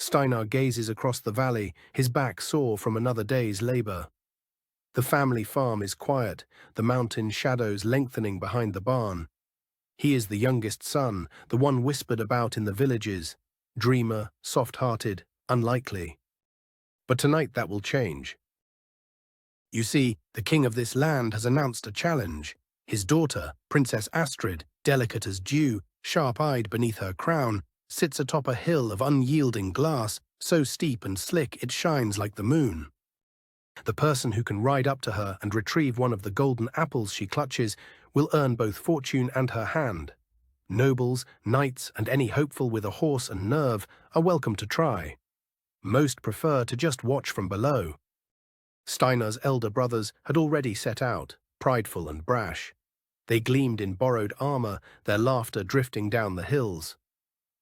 Steinar gazes across the valley, his back sore from another day's labor. The family farm is quiet, the mountain shadows lengthening behind the barn. He is the youngest son, the one whispered about in the villages, dreamer, soft-hearted, unlikely. But tonight that will change. You see, the king of this land has announced a challenge. His daughter, Princess Astrid, delicate as dew, sharp-eyed beneath her crown, sits atop a hill of unyielding glass, so steep and slick it shines like the moon. The person who can ride up to her and retrieve one of the golden apples she clutches will earn both fortune and her hand. Nobles, knights, and any hopeful with a horse and nerve are welcome to try. Most prefer to just watch from below. Steinar's elder brothers had already set out, prideful and brash. They gleamed in borrowed armor, their laughter drifting down the hills.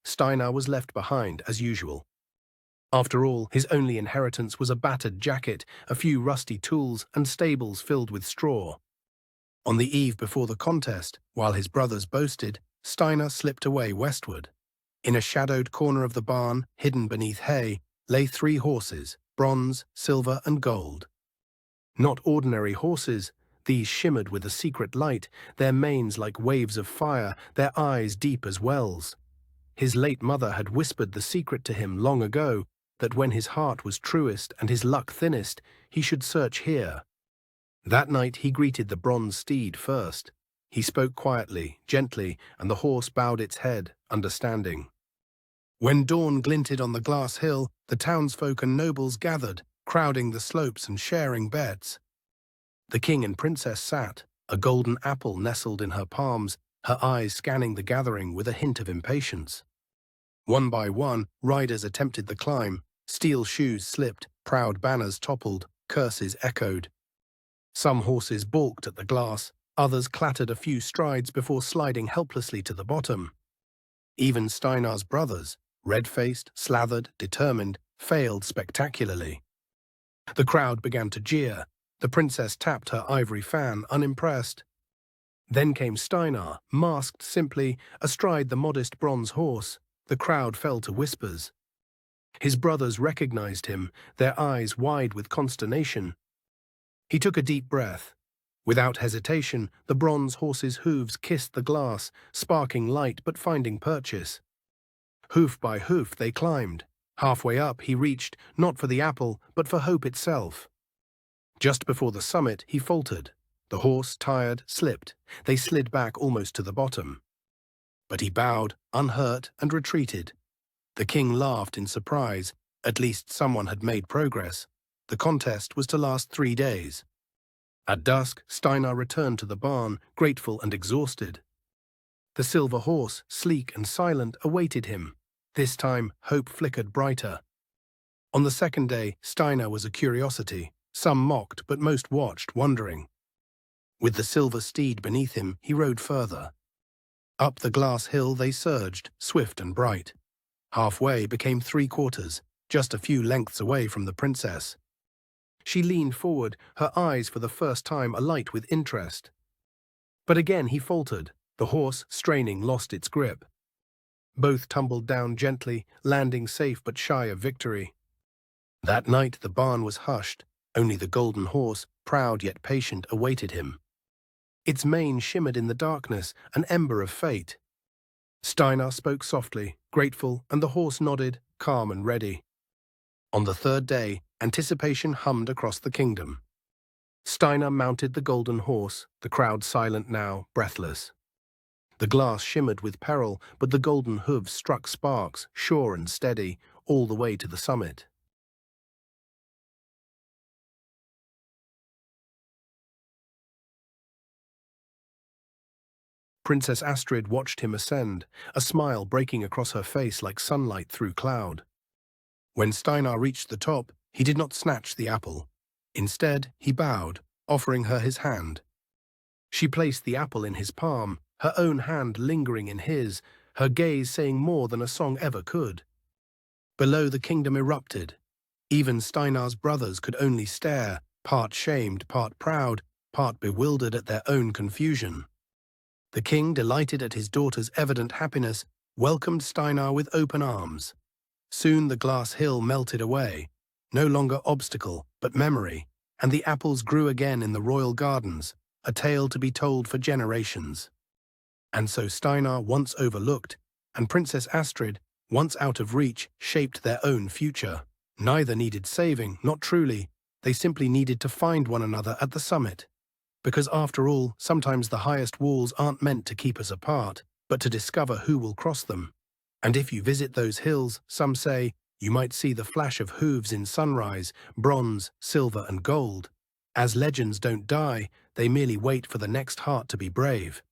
Steinar was left behind, as usual. After all, his only inheritance was a battered jacket, a few rusty tools, and stables filled with straw. On the eve before the contest, while his brothers boasted, Steinar slipped away westward. In a shadowed corner of the barn, hidden beneath hay, lay 3 horses, bronze, silver, and gold. Not ordinary horses, these shimmered with a secret light, their manes like waves of fire, their eyes deep as wells. His late mother had whispered the secret to him long ago, that when his heart was truest and his luck thinnest, he should search here. That night he greeted the bronze steed first. He spoke quietly, gently, and the horse bowed its head, understanding. When dawn glinted on the glass hill, the townsfolk and nobles gathered, crowding the slopes and sharing beds. The king and princess sat, a golden apple nestled in her palms, her eyes scanning the gathering with a hint of impatience. One by one, riders attempted the climb. Steel shoes slipped, proud banners toppled, curses echoed. Some horses balked at the glass, others clattered a few strides before sliding helplessly to the bottom. Even Steinar's brothers, red-faced, slathered, determined, failed spectacularly. The crowd began to jeer. The princess tapped her ivory fan, unimpressed. Then came Steinar, masked simply, astride the modest bronze horse. The crowd fell to whispers. His brothers recognized him, their eyes wide with consternation. He took a deep breath. Without hesitation, the bronze horse's hooves kissed the glass, sparking light but finding purchase. Hoof by hoof they climbed. Halfway up he reached, not for the apple, but for hope itself. Just before the summit he faltered. The horse, tired, slipped. They slid back almost to the bottom. But he bowed, unhurt, and retreated. The king laughed in surprise. At least someone had made progress. The contest was to last 3 days. At dusk, Steinar returned to the barn, grateful and exhausted. The silver horse, sleek and silent, awaited him. This time, hope flickered brighter. On the second day, Steinar was a curiosity. Some mocked, but most watched, wondering. With the silver steed beneath him, he rode further. Up the glass hill they surged, swift and bright. Halfway became 3/4, just a few lengths away from the princess. She leaned forward, her eyes for the first time alight with interest. But again he faltered. The horse, straining, lost its grip. Both tumbled down gently, landing safe but shy of victory. That night the barn was hushed. Only the golden horse, proud yet patient, awaited him. Its mane shimmered in the darkness, an ember of fate. Steinar spoke softly, grateful, and the horse nodded, calm and ready. On the 3rd day, anticipation hummed across the kingdom. Steinar mounted the golden horse, the crowd silent now, breathless. The glass shimmered with peril, but the golden hooves struck sparks, sure and steady, all the way to the summit. Princess Astrid watched him ascend, a smile breaking across her face like sunlight through cloud. When Steinar reached the top, he did not snatch the apple. Instead, he bowed, offering her his hand. She placed the apple in his palm, her own hand lingering in his, her gaze saying more than a song ever could. Below the kingdom erupted. Even Steinar's brothers could only stare, part shamed, part proud, part bewildered at their own confusion. The king, delighted at his daughter's evident happiness, welcomed Steinar with open arms. Soon the glass hill melted away, no longer obstacle, but memory, and the apples grew again in the royal gardens, a tale to be told for generations. And so Steinar, once overlooked, and Princess Astrid, once out of reach, shaped their own future. Neither needed saving, not truly. They simply needed to find one another at the summit. Because after all, sometimes the highest walls aren't meant to keep us apart, but to discover who will cross them. And if you visit those hills, some say, you might see the flash of hooves in sunrise, bronze, silver and gold. As legends don't die, they merely wait for the next heart to be brave.